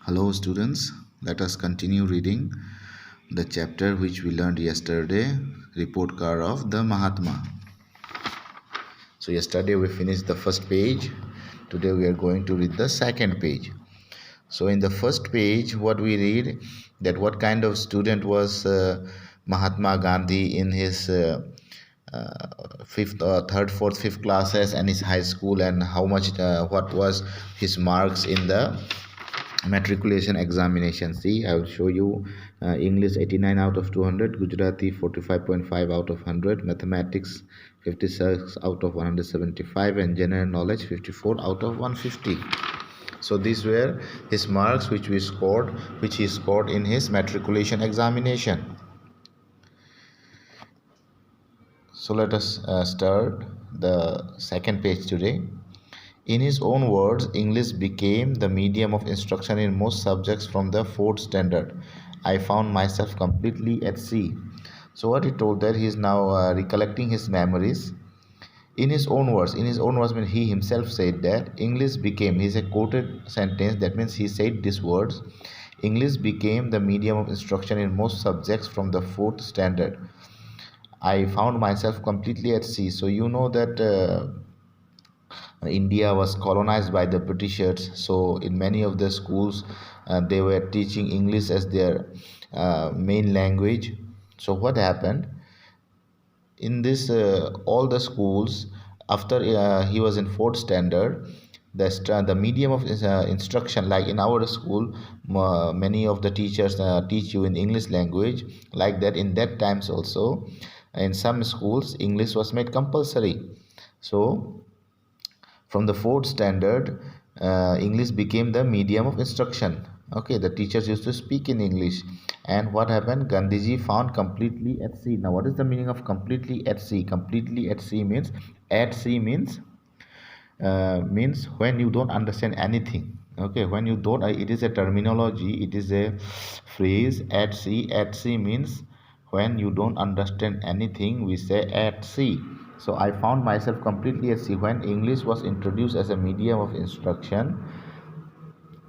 Hello, students. Let us continue reading the chapter which we learned yesterday, Report Card of the Mahatma. So, yesterday we finished the first page. Today we are going to read the second page. So, in the first page, what we read that what kind of student was Mahatma Gandhi in his fifth or third, fourth, fifth classes and his high school, and how much, what was his marks in the matriculation examination. See, I will show you. English 89 out of 200, Gujarati 45.5 out of 100, mathematics 56 out of 175, and general knowledge 54 out of 150. So these were his marks which he scored in his matriculation examination. So let us start the second page today. In his own words, English became the medium of instruction in most subjects from the fourth standard. I found myself completely at sea. So what he told that he is now recollecting his memories. In his own words means he himself said that English became, he is a quoted sentence, that means he said these words, English became the medium of instruction in most subjects from the fourth standard. I found myself completely at sea. So you know that India was colonized by the Britishers, so in many of the schools they were teaching English as their main language. So what happened in this all the schools after he was in fourth standard, the medium of instruction, like in our school, many of the teachers teach you in English language, like that in that times also in some schools English was made compulsory. So from the fourth standard, English became the medium of instruction. Okay, the teachers used to speak in English. And what happened? Gandhiji found completely at sea. Now, what is the meaning of completely at sea? Completely at sea means when you don't understand anything. Okay, when you don't, it is a terminology, it is a phrase. At sea. At sea means when you don't understand anything, we say at sea. So I found myself completely at sea when English was introduced as a medium of instruction.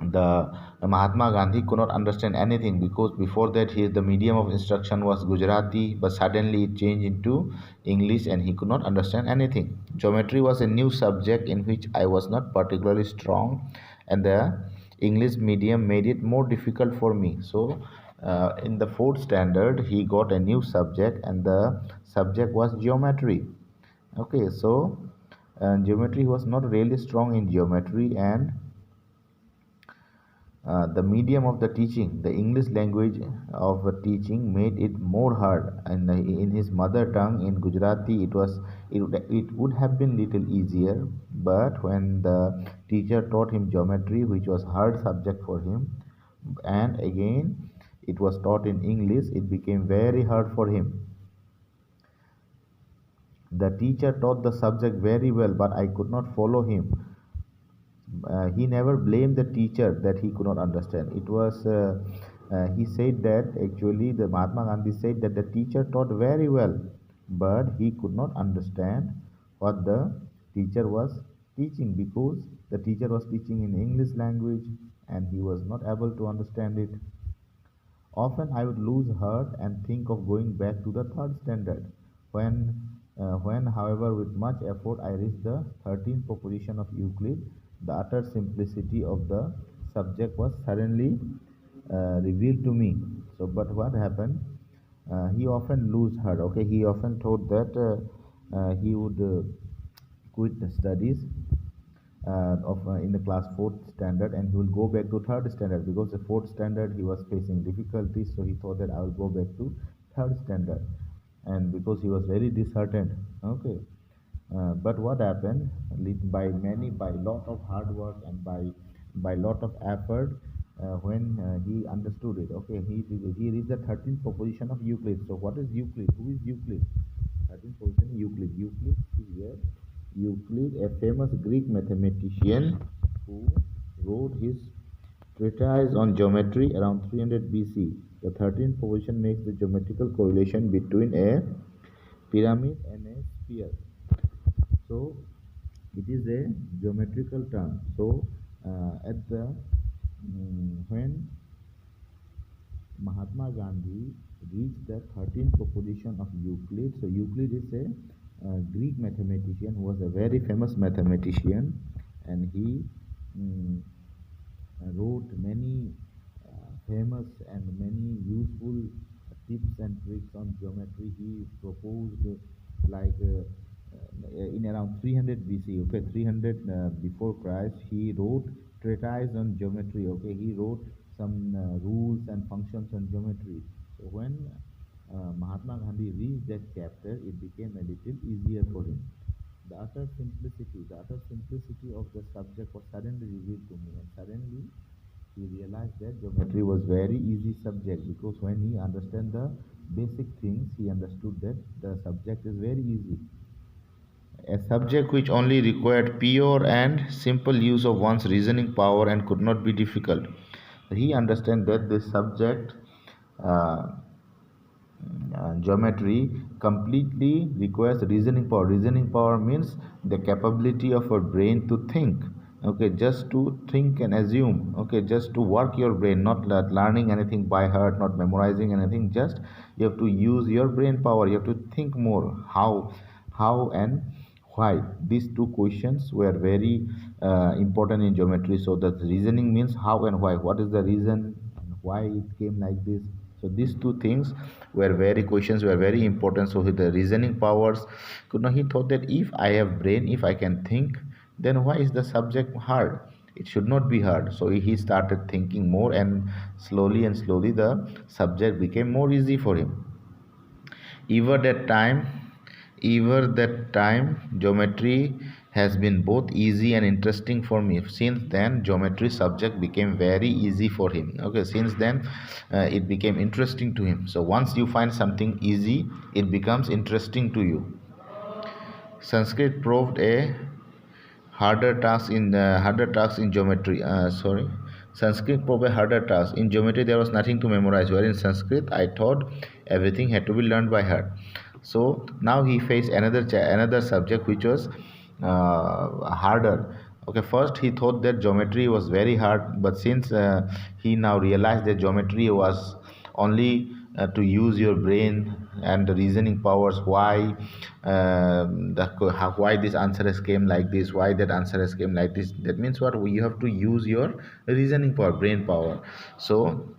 The Mahatma Gandhi could not understand anything, because before that the medium of instruction was Gujarati, but suddenly it changed into English and he could not understand anything. Geometry was a new subject in which I was not particularly strong, and the English medium made it more difficult for me. So in the fourth standard he got a new subject, and the subject was geometry. Okay, so geometry was not really strong in geometry, and the medium of the teaching, the English language of teaching, made it more hard. And in his mother tongue, in Gujarati, it would have been little easier. But when the teacher taught him geometry, which was hard subject for him, and again it was taught in English, it became very hard for him. The teacher taught the subject very well, but I could not follow him. He never blamed the teacher that he could not understand. He said that actually the Mahatma Gandhi said that the teacher taught very well, but he could not understand what the teacher was teaching, because the teacher was teaching in English language and he was not able to understand it. Often I would lose heart and think of going back to the third standard. When, however, with much effort I reached the 13th proposition of Euclid, the utter simplicity of the subject was suddenly revealed to me. So, but what happened? He often lose heart. Okay, he often thought that he would quit the studies of in the class fourth standard, and he will go back to third standard, because the fourth standard he was facing difficulties. So he thought that I will go back to third standard, and because he was very disheartened. Okay, but what happened? By lot of hard work and by lot of effort, when he understood it. Okay, he reached the 13th proposition of Euclid. So what is Euclid? Who is Euclid? 13th proposition, Euclid. Euclid is where Euclid, a famous Greek mathematician who wrote his treatise on geometry around 300 BC. The 13th proposition makes the geometrical correlation between a pyramid and a sphere. So it is a geometrical term. So at the when Mahatma Gandhi reached the 13th proposition of Euclid. So Euclid is a Greek mathematician who was a very famous mathematician, and he mm, wrote many famous and many useful tips and tricks on geometry. He proposed in around 300 BC, okay, 300 before Christ, he wrote treatise on geometry. Okay, he wrote some rules and functions on geometry. So when Mahatma Gandhi reached that chapter, it became a little easier for him. The utter simplicity of the subject was suddenly revealed to me, and suddenly he realized that geometry was very easy subject, because when he understand the basic things, he understood that the subject is very easy. A subject which only required pure and simple use of one's reasoning power and could not be difficult. He understand that this subject, uh, geometry, completely requires reasoning power. Reasoning power means the capability of our brain to think. Okay, just to think and assume. Okay, just to work your brain, not learning anything by heart, not memorizing anything. Just you have to use your brain power. You have to think more. How, and why. These two questions were very important in geometry. So the reasoning means how and why. What is the reason and why it came like this? So these two things were very important. So the reasoning powers could not. He thought that if I have brain, if I can think, then why is the subject hard? It should not be hard. So he started thinking more, and slowly the subject became more easy for him. Ever that time, ever that time, geometry has been both easy and interesting for me. Since then, geometry subject became very easy for him. Okay, since then, it became interesting to him. So once you find something easy, it becomes interesting to you. Sanskrit proved a harder task in geometry. Sanskrit proved a harder task. In geometry, there was nothing to memorize. Where in Sanskrit, I thought everything had to be learned by heart. So now he faced another subject which was harder. Okay, first he thought that geometry was very hard, but since he now realized that geometry was only to use your brain and the reasoning powers, why this answer has came like this, why that answer has came like this. That means what? You have to use your reasoning power, brain power. So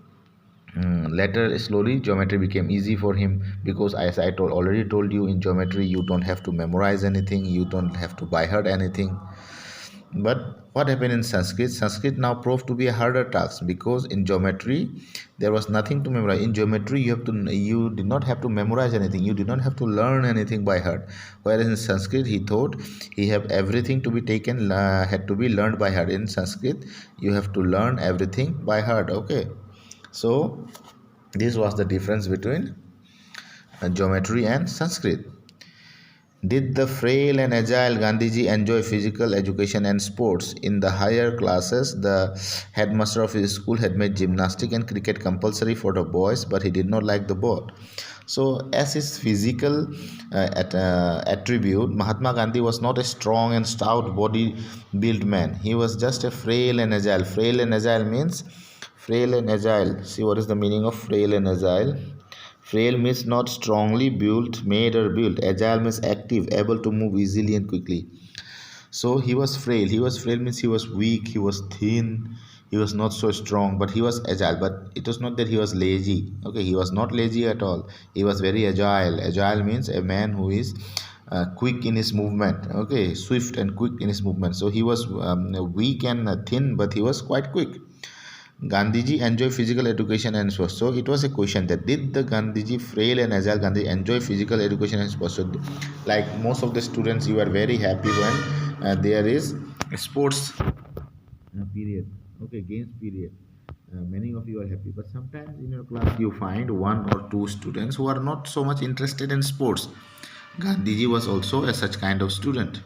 later, slowly, geometry became easy for him, because as I already told you, in geometry you don't have to memorize anything, you don't have to by heart anything. But what happened in Sanskrit? Sanskrit now proved to be a harder task, because in geometry there was nothing to memorize. In geometry you did not have to memorize anything. You did not have to learn anything by heart. Whereas in Sanskrit he thought he have everything to be taken had to be learned by heart. In Sanskrit you have to learn everything by heart. Okay, so this was the difference between geometry and Sanskrit. Did the frail and agile Gandhiji enjoy physical education and sports? In the higher classes, the headmaster of his school had made gymnastic and cricket compulsory for the boys, but he did not like the both. So, as his physical attribute, Mahatma Gandhi was not a strong and stout body built man. He was just a frail and agile. Frail and agile means frail and agile. See what is the meaning of frail and agile? Frail means not strongly built, made or built. Agile means active, able to move easily and quickly. So he was frail. He was frail means he was weak, he was thin, he was not so strong, but he was agile. But it was not that he was lazy. Okay, he was not lazy at all. He was very agile. Agile means a man who is quick in his movement. Okay, swift and quick in his movement. So he was weak and thin, but he was quite quick. Gandhiji enjoy physical education and sports. So it was a question that did the Gandhiji, frail and agile Gandhi, enjoy physical education and sports? So like most of the students, you are very happy when there is sports period. Okay, games period. Many of you are happy, but sometimes in your class you find one or two students who are not so much interested in sports. Gandhiji was also a such kind of student.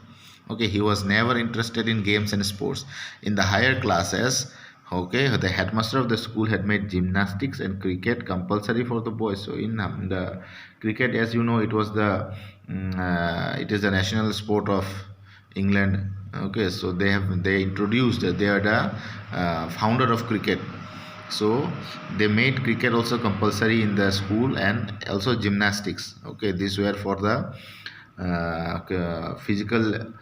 Okay, he was never interested in games and sports. In the higher classes, okay, the headmaster of the school had made gymnastics and cricket compulsory for the boys. So in the cricket, as you know, it is the national sport of England. Okay, so they introduced, they are the founder of cricket. So they made cricket also compulsory in the school, and also gymnastics. Okay, these were for the physical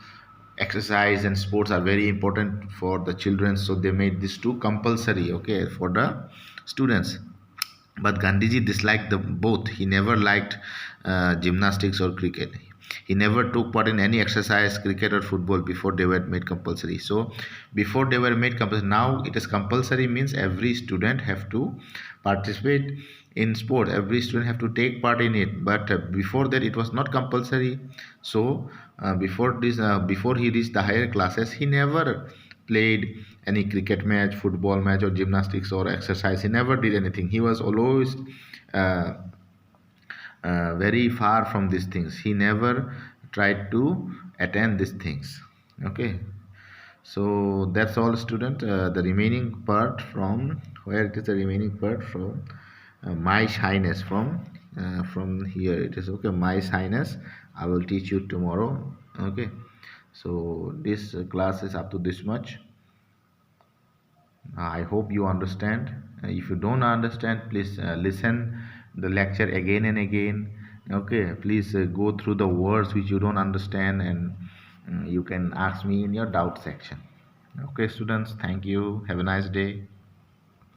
exercise, and sports are very important for the children, so they made these two compulsory, okay, for the students. But Gandhiji disliked the both. He never liked gymnastics or cricket. He never took part in any exercise, cricket or football, before they were made compulsory. So before they were made compulsory, now it is compulsory means every student have to participate in sport. Every student have to take part in it. But before that, it was not compulsory. So before he reached the higher classes, he never played any cricket match, football match, or gymnastics or exercise. He never did anything. He was always uh, very far from these things. He never tried to attend these things. Okay, so that's all, student. The remaining part from where it is, the remaining part from my shyness, from here it is. Okay, my shyness, I will teach you tomorrow. Okay, so this class is up to this much. I hope you understand. If you don't understand, please listen the lecture again and again. Okay, please go through the words which you don't understand, and you can ask me in your doubt section. Okay, students, thank you. Have a nice day.